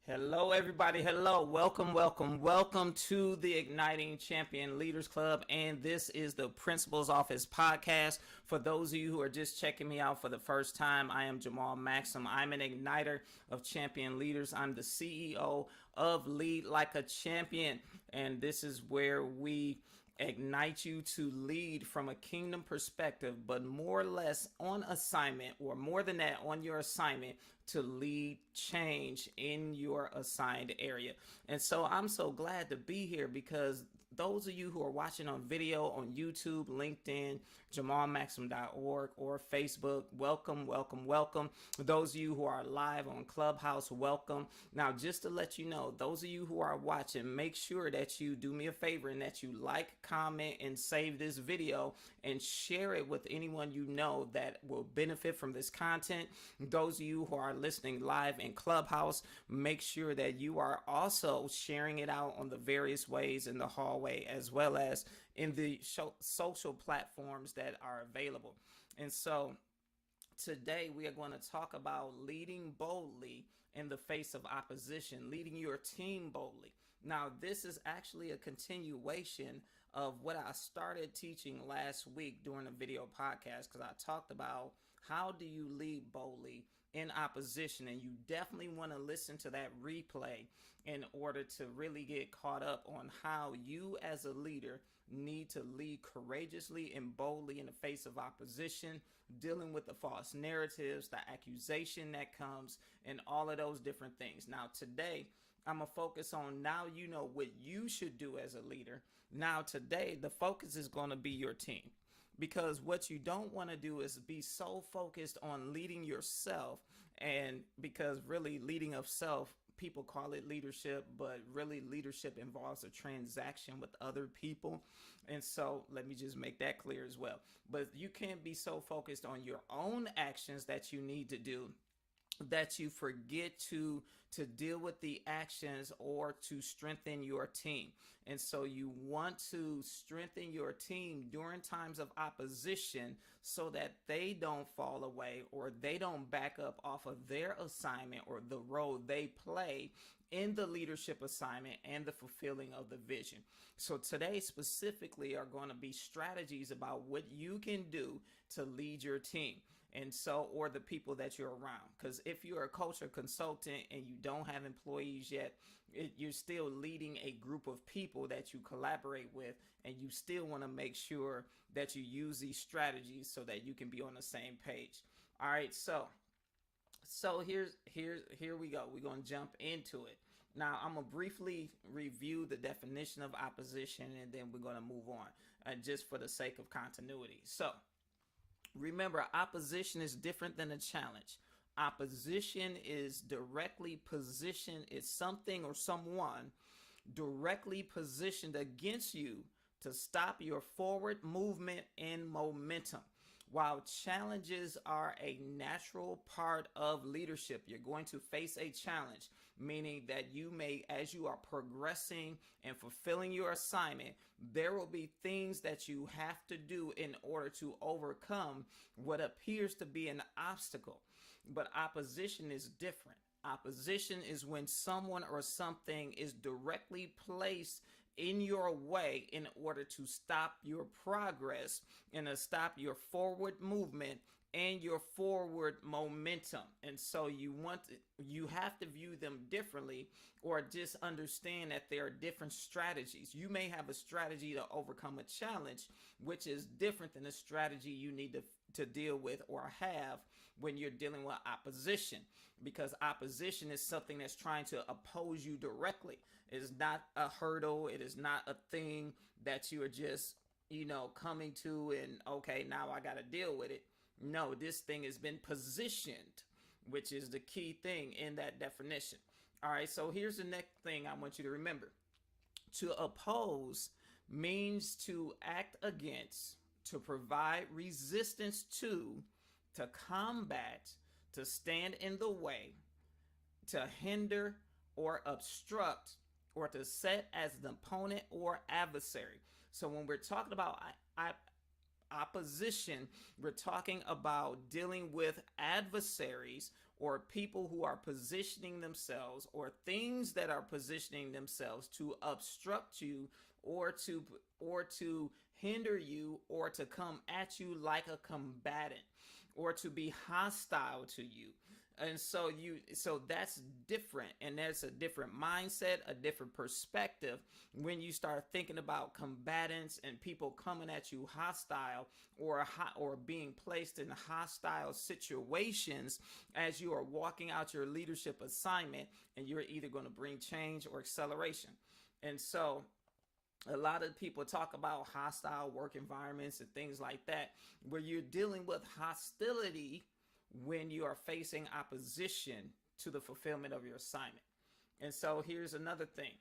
Hello, everybody. Hello. Welcome to the Igniting Champion Leaders Club. And this is the Principal's Office podcast. For those of you who are just checking me out for the first time, I am Jamal Maxim. I'm an igniter of champion leaders. I'm the CEO of Lead Like a Champion. And this is where we ignite you to lead from a kingdom perspective, but more or less on assignment, or more than that, on your assignment to lead change in your assigned area. And so I'm so glad to be here because those of you who are watching on video on YouTube, LinkedIn, jamalmaxim.org, or Facebook, welcome. Those of you who are live on Clubhouse, welcome. Now, just to let you know, those of you who are watching, make sure that you do me a favor and that you like, comment, and save this video and share it with anyone you know that will benefit from this content. Those of you who are listening live in Clubhouse, make sure that you are also sharing it out on the various ways in the hallway, as well as in the social platforms that are available. And so today we are going to talk about leading boldly in the face of opposition, leading your team boldly. Now, this is actually a continuation of what I started teaching last week during the video podcast, because I talked about how do you lead boldly in opposition, and you definitely want to listen to that replay in order to really get caught up on how you as a leader need to lead courageously and boldly in the face of opposition, dealing with the false narratives, the accusation that comes, and all of those different things. Now, today, I'm going to focus on now you know what you should do as a leader. Now, today, the focus is going to be your team. Because what you don't want to do is be so focused on leading yourself, and because really leading of self, people call it leadership, but really leadership involves a transaction with other people. And so let me just make that clear as well. But you can't be so focused on your own actions that you need to do that you forget to deal with the actions or to strengthen your team. And so you want to strengthen your team during times of opposition so that they don't fall away or they don't back up off of their assignment or the role they play in the leadership assignment and the fulfilling of the vision. So today specifically are going to be strategies about what you can do to lead your team. And so, or the people that you're around. Because if you're a coach or consultant and you don't have employees yet, you're still leading a group of people that you collaborate with, and you still want to make sure that you use these strategies so that you can be on the same page. All right, so here we go. We're going to jump into it. Now, I'm going to briefly review the definition of opposition, and then we're going to move on, just for the sake of continuity. So, remember, opposition is different than a challenge. Opposition is directly positioned, it's something or someone directly positioned against you to stop your forward movement and momentum. While challenges are a natural part of leadership, you're going to face a challenge, meaning that you may, as you are progressing and fulfilling your assignment, there will be things that you have to do in order to overcome what appears to be an obstacle. But opposition is different. Opposition is when someone or something is directly placed in your way in order to stop your progress and to stop your forward movement and your forward momentum. And so you have to view them differently, or just understand that there are different strategies. You may have a strategy to overcome a challenge, which is different than the strategy you need to deal with or have when you're dealing with opposition, because opposition is something that's trying to oppose you directly. It is not a hurdle. It is not a thing that you are just, coming to and, okay, now I got to deal with it. No, this thing has been positioned, which is the key thing in that definition. All right, so here's the next thing I want you to remember. To oppose means to act against, to provide resistance to combat, to stand in the way, to hinder or obstruct, or to set as an opponent or adversary. So when we're talking about opposition, we're talking about dealing with adversaries or people who are positioning themselves, or things that are positioning themselves to obstruct you, or to hinder you, or to come at you like a combatant, or to be hostile to you. And so that's different, and there's a different mindset, a different perspective when you start thinking about combatants and people coming at you hostile, or being placed in hostile situations as you are walking out your leadership assignment, and you're either going to bring change or acceleration. And so a lot of people talk about hostile work environments and things like that, where you're dealing with hostility when you are facing opposition to the fulfillment of your assignment. And so here's another thing: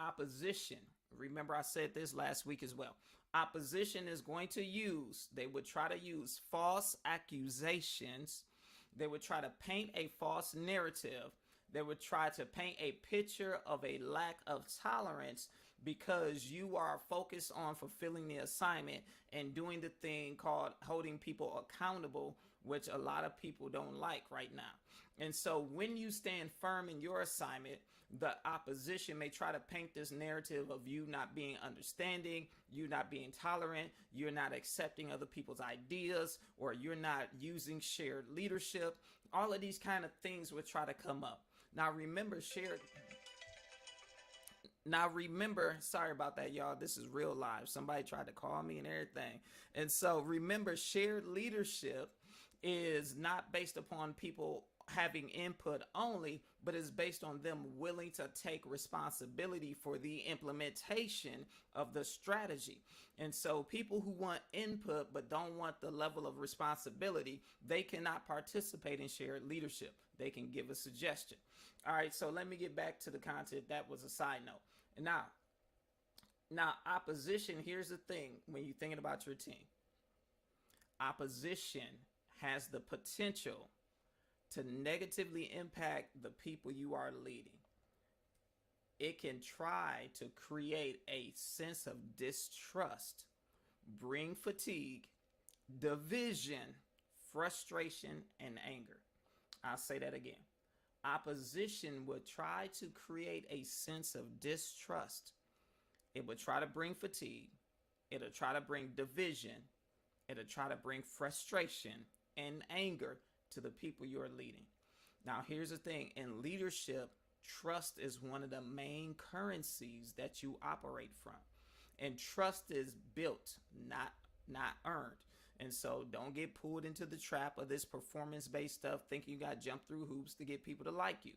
opposition. Remember, I said this last week as well. Opposition is going to they would try to use false accusations. They would try to paint a false narrative. They would try to paint a picture of a lack of tolerance, because you are focused on fulfilling the assignment and doing the thing called holding people accountable, which a lot of people don't like right now. And so when you stand firm in your assignment, the opposition may try to paint this narrative of you not being understanding, you not being tolerant, you're not accepting other people's ideas, or you're not using shared leadership. All of these kind of things would try to come up. Now remember, sorry about that, y'all. This is real live. Somebody tried to call me and everything. And so remember, shared leadership is not based upon people having input only, but is based on them willing to take responsibility for the implementation of the strategy. And so people who want input but don't want the level of responsibility, they cannot participate in shared leadership. They can give a suggestion. All right, so let me get back to the content. That was a side note. And now opposition, here's the thing when you're thinking about your team. Opposition has the potential to negatively impact the people you are leading. It can try to create a sense of distrust, bring fatigue, division, frustration, and anger. I'll say that again. Opposition would try to create a sense of distrust. It would try to bring fatigue. It'll try to bring division. It'll try to bring frustration and anger to the people you're leading. Now, here's the thing. In leadership, trust is one of the main currencies that you operate from. And trust is built, not earned. And so don't get pulled into the trap of this performance-based stuff, thinking you got to jump through hoops to get people to like you.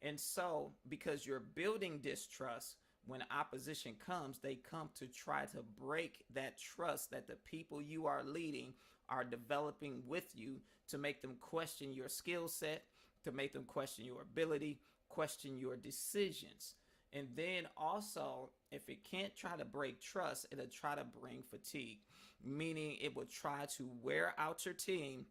And so, because you're building distrust, when opposition comes, they come to try to break that trust that the people you are leading are developing with you, to make them question your skill set, to make them question your ability, question your decisions. And then also, if it can't try to break trust, it'll try to bring fatigue, meaning it will try to wear out your team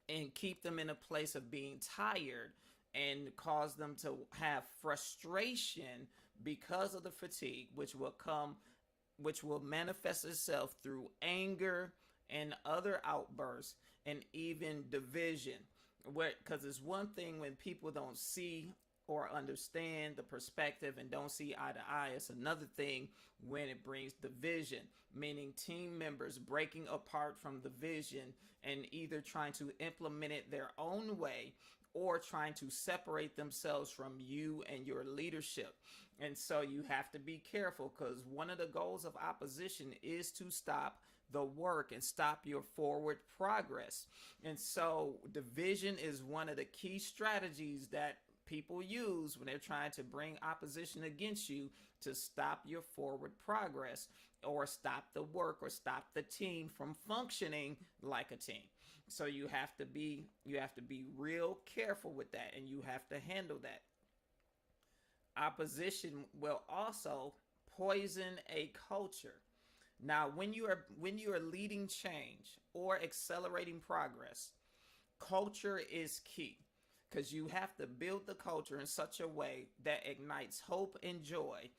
and keep them in a place of being tired, and cause them to have frustration because of the fatigue, which will manifest itself through anger and other outbursts, and even division. Because it's one thing when people don't see or understand the perspective and don't see eye to eye. It's another thing when it brings division, meaning team members breaking apart from the vision and either trying to implement it their own way, or trying to separate themselves from you and your leadership. And so you have to be careful, because one of the goals of opposition is to stop the work and stop your forward progress. And so division is one of the key strategies that people use when they're trying to bring opposition against you, to stop your forward progress, or stop the work, or stop the team from functioning like a team. So you have to be real careful with that, and you have to handle that. Opposition will also poison a culture. Now, when you are leading change or accelerating progress, culture is key, because you have to build the culture in such a way that ignites hope and joy,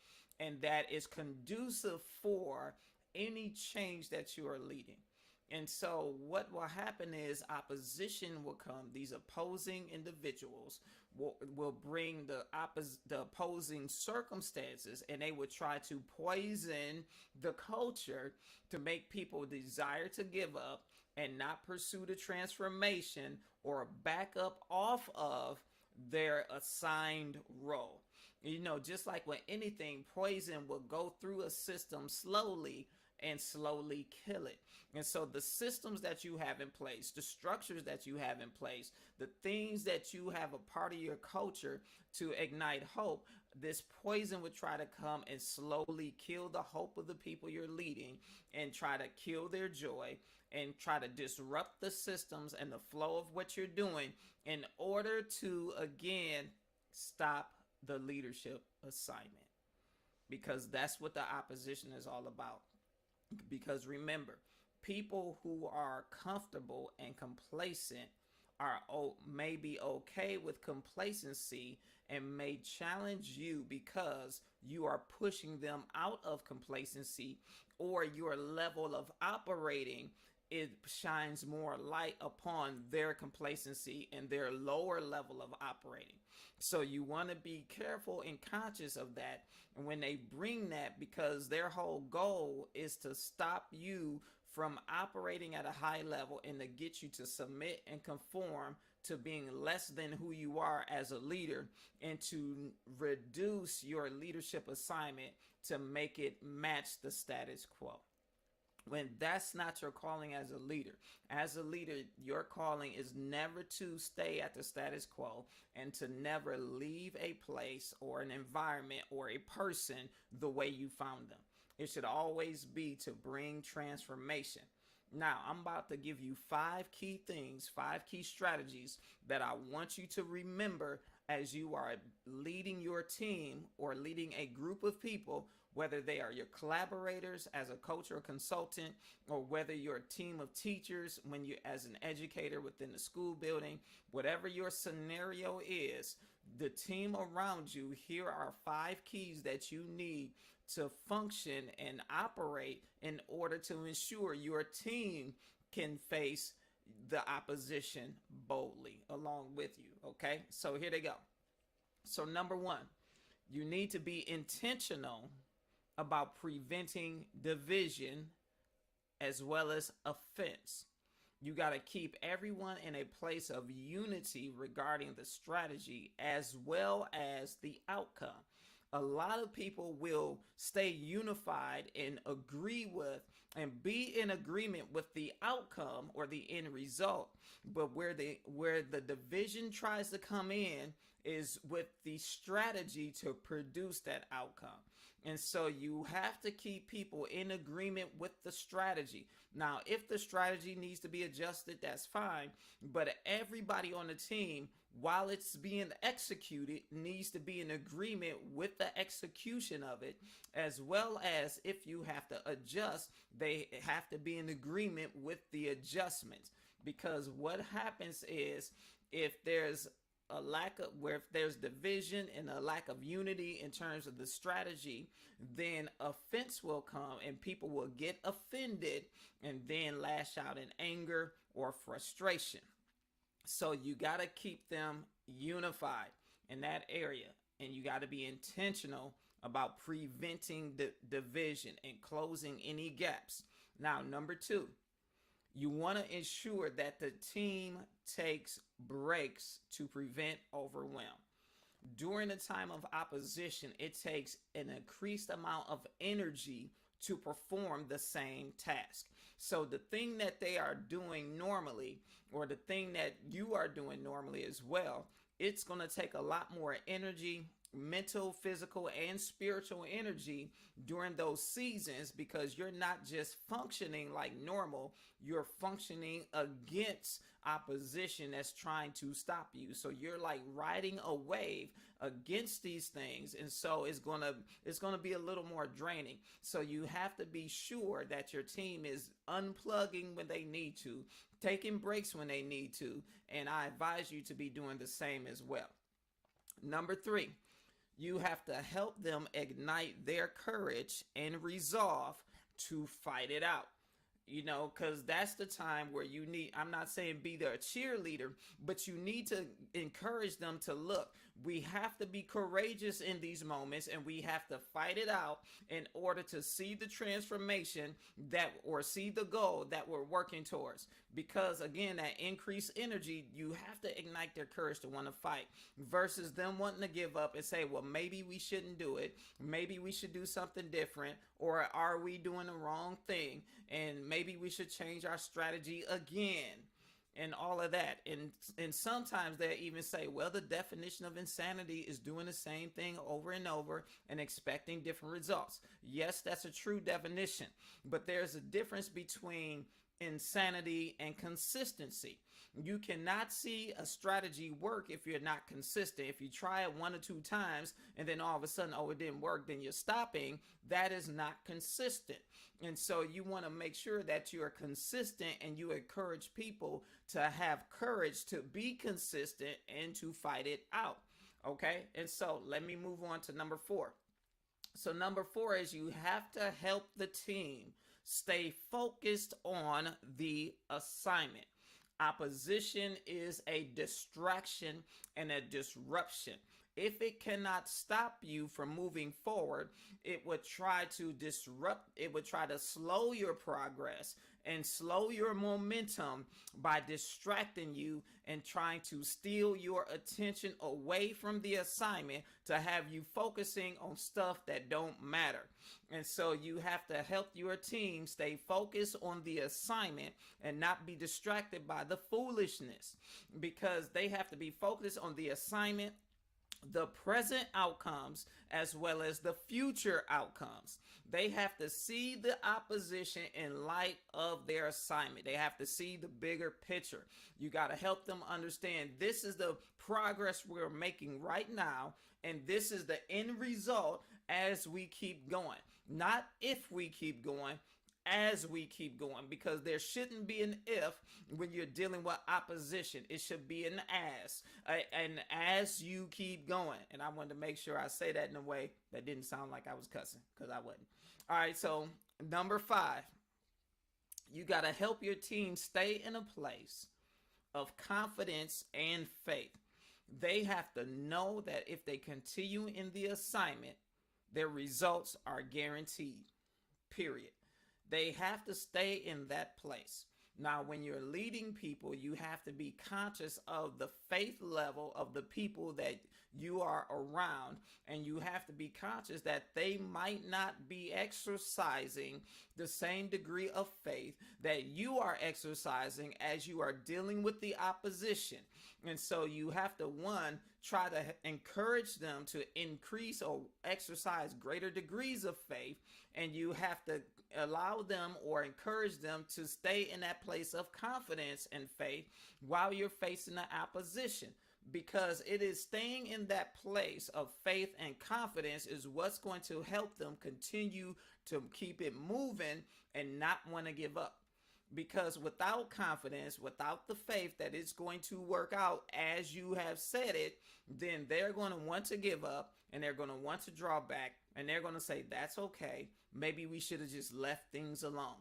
and that is conducive for any change that you are leading. And so, what will happen is opposition will come. These opposing individuals will bring the opposing circumstances, and they will try to poison the culture to make people desire to give up and not pursue the transformation or back up off of their assigned role. Just like with anything, poison will go through a system slowly and slowly kill it. And so the systems that you have in place, the structures that you have in place, the things that you have a part of your culture to ignite hope, this poison would try to come and slowly kill the hope of the people you're leading and try to kill their joy and try to disrupt the systems and the flow of what you're doing in order to, again, stop the leadership assignment. Because that's what the opposition is all about. Because remember, people who are comfortable and complacent are may be okay with complacency and may challenge you because you are pushing them out of complacency, or your level of operating, it shines more light upon their complacency and their lower level of operating. So you want to be careful and conscious of that. And when they bring that, because their whole goal is to stop you from operating at a high level and to get you to submit and conform to being less than who you are as a leader, and to reduce your leadership assignment to make it match the status quo. When that's not your calling as a leader. As a leader, your calling is never to stay at the status quo and to never leave a place or an environment or a person the way you found them. It should always be to bring transformation. Now, I'm about to give you 5 key things, 5 key strategies that I want you to remember as you are leading your team or leading a group of people, whether they are your collaborators as a coach or consultant, or whether you're a team of teachers when you as an educator within the school building. Whatever your scenario is, the team around you, here are 5 keys that you need to function and operate in order to ensure your team can face the opposition boldly along with you. Okay, so here they go. So number 1, you need to be intentional about preventing division as well as offense. You got to keep everyone in a place of unity regarding the strategy as well as the outcome. A lot of people will stay unified and agree with and be in agreement with the outcome or the end result, but where the division tries to come in is with the strategy to produce that outcome. And so you have to keep people in agreement with the strategy. Now, if the strategy needs to be adjusted, that's fine. But everybody on the team, while it's being executed, needs to be in agreement with the execution of it, as well as if you have to adjust, they have to be in agreement with the adjustments. Because what happens is if there's if there's division and a lack of unity in terms of the strategy, then offense will come and people will get offended and then lash out in anger or frustration. So you got to keep them unified in that area, and you got to be intentional about preventing the division and closing any gaps. Now, number 2, you want to ensure that the team takes breaks to prevent overwhelm. During a time of opposition, it takes an increased amount of energy to perform the same task. So the thing that they are doing normally, or the thing that you are doing normally as well, it's going to take a lot more energy, mental, physical, and spiritual energy during those seasons, because you're not just functioning like normal, you're functioning against opposition that's trying to stop you. So you're like riding a wave against these things, and so it's gonna be a little more draining. So you have to be sure that your team is unplugging when they need to, taking breaks when they need to, and I advise you to be doing the same as well. Number 3, you have to help them ignite their courage and resolve to fight it out. because that's the time where you need, I'm not saying be their cheerleader, but you need to encourage them to look. We have to be courageous in these moments, and we have to fight it out in order to see the transformation that, or see the goal that we're working towards. Because again, that increased energy, you have to ignite their courage to want to fight versus them wanting to give up and say, well, maybe we shouldn't do it. Maybe we should do something different. Or are we doing the wrong thing? And maybe we should change our strategy again, and all of that. And sometimes they even say, well, the definition of insanity is doing the same thing over and over and expecting different results. Yes, that's a true definition, but there's a difference between insanity and consistency. You cannot see a strategy work if you're not consistent. If you try it 1 or 2 times and then all of a sudden, oh, it didn't work, then you're stopping. That is not consistent. And so you want to make sure that you are consistent, and you encourage people to have courage to be consistent and to fight it out. Okay. And so let me move on to number 4. So number 4 is you have to help the team stay focused on the assignment. Opposition is a distraction and a disruption. If it cannot stop you from moving forward, it would try to disrupt, it would try to slow your progress and slow your momentum by distracting you and trying to steal your attention away from the assignment to have you focusing on stuff that don't matter. And so you have to help your team stay focused on the assignment and not be distracted by the foolishness, because they have to be focused on the assignment, the present outcomes, as well as the future outcomes. They have to see the opposition in light of their assignment. They have to see the bigger picture. You got to help them understand this is the progress we're making right now, and this is the end result as we keep going. Not if we keep going, as we keep going, because there shouldn't be an if when you're dealing with opposition. It should be an as you keep going. And I wanted to make sure I say that in a way that didn't sound like I was cussing, because I wasn't. All right, so number 5, you got to help your team stay in a place of confidence and faith. They have to know that if they continue in the assignment, their results are guaranteed, period. They have to stay in that place. Now, when you're leading people, you have to be conscious of the faith level of the people that you are around, and you have to be conscious that they might not be exercising the same degree of faith that you are exercising as you are dealing with the opposition. And so you have to, one, try to encourage them to increase or exercise greater degrees of faith, and you have to allow them or encourage them to stay in that place of confidence and faith while you're facing the opposition, because it is staying in that place of faith and confidence is what's going to help them continue to keep it moving and not want to give up. Because without confidence, without the faith that it's going to work out as you have said it, then they're going to want to give up, and they're going to want to draw back, and they're going to say, that's okay. Maybe we should have just left things alone.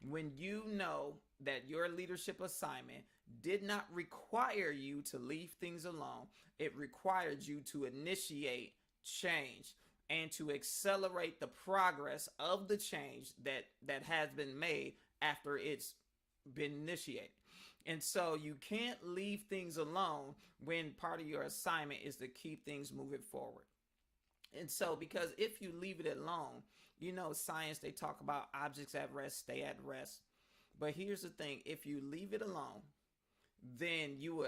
When you know that your leadership assignment did not require you to leave things alone, it required you to initiate change and to accelerate the progress of the change that has been made after it's been initiated. And so you can't leave things alone when part of your assignment is to keep things moving forward. And so, because if you leave it alone, science, they talk about objects at rest stay at rest. But here's the thing: if you leave it alone, then you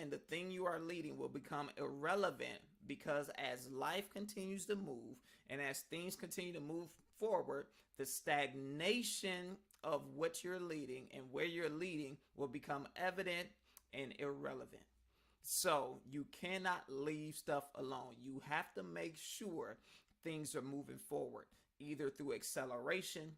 and the thing you are leading will become irrelevant, because as life continues to move and as things continue to move forward, the stagnation of what you're leading and where you're leading will become evident and irrelevant. So you cannot leave stuff alone. You have to make sure things are moving forward, either through acceleration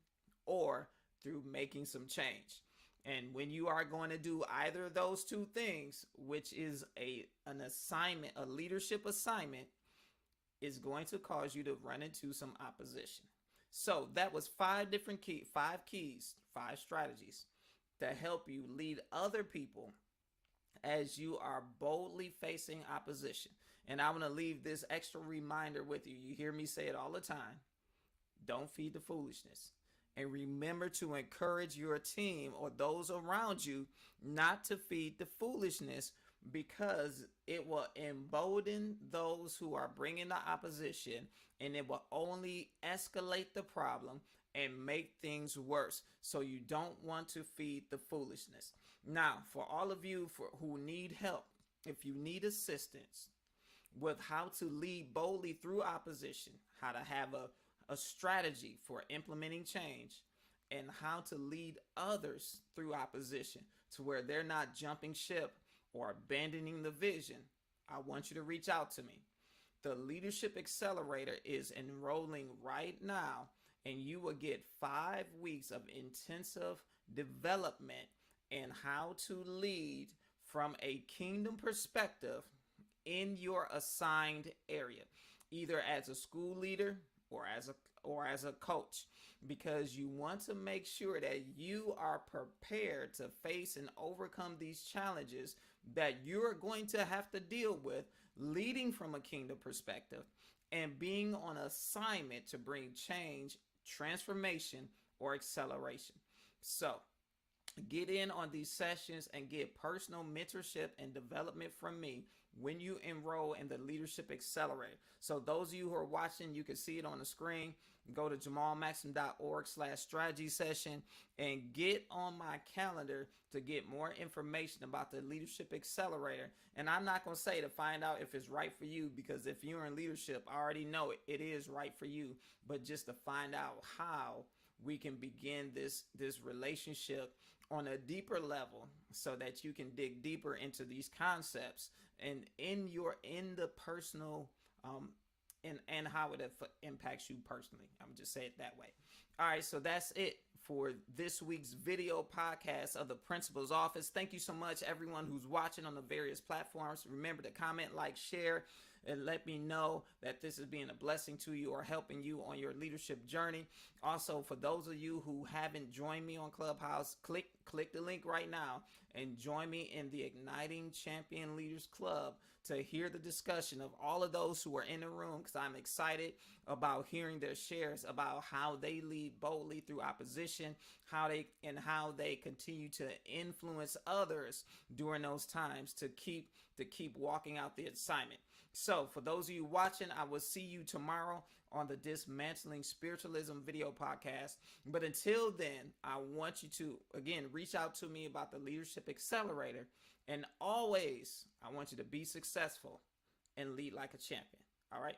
or through making some change. And when you are going to do either of those two things, which is an assignment, a leadership assignment, is going to cause you to run into some opposition. So that was five keys, five strategies to help you lead other people as you are boldly facing opposition. And I'm going to leave this extra reminder with you. You hear me say it all the time. Don't feed the foolishness. And remember to encourage your team or those around you not to feed the foolishness, because it will embolden those who are bringing the opposition, and it will only escalate the problem and make things worse. So you don't want to feed the foolishness. Now, for all of you who need help, if you need assistance with how to lead boldly through opposition, how to have a strategy for implementing change, and how to lead others through opposition to where they're not jumping ship or abandoning the vision, I want you to reach out to me. The Leadership Accelerator is enrolling right now, and you will get 5 weeks of intensive development in how to lead from a kingdom perspective in your assigned area, either as a school leader or as a coach, because you want to make sure that you are prepared to face and overcome these challenges that you're going to have to deal with leading from a kingdom perspective and being on assignment to bring change, transformation, or acceleration. So get in on these sessions and get personal mentorship and development from me when you enroll in the Leadership Accelerator. So those of you who are watching, you can see it on the screen. Go to jamalmaxim.org/strategy session and get on my calendar to get more information about the Leadership Accelerator. And I'm not going to say to find out if it's right for you, because if you're in leadership, I already know it is right for you, but just to find out how we can begin this relationship on a deeper level so that you can dig deeper into these concepts and in the personal and how it impacts you personally. I'm just say it that way. All right, so that's it for this week's video podcast of the Principal's Office. Thank you so much, everyone who's watching on the various platforms. Remember to comment, like, share, and let me know that this is being a blessing to you or helping you on your leadership journey. Also, for those of you who haven't joined me on Clubhouse, click the link right now and join me in the Igniting Champion Leaders Club to hear the discussion of all of those who are in the room, because I'm excited about hearing their shares about how they lead boldly through opposition, how they continue to influence others during those times to keep walking out the assignment. So for those of you watching, I will see you tomorrow on the Dismantling Spiritualism video podcast. But until then, I want you to, again, reach out to me about the Leadership Accelerator. And always, I want you to be successful and lead like a champion. All right?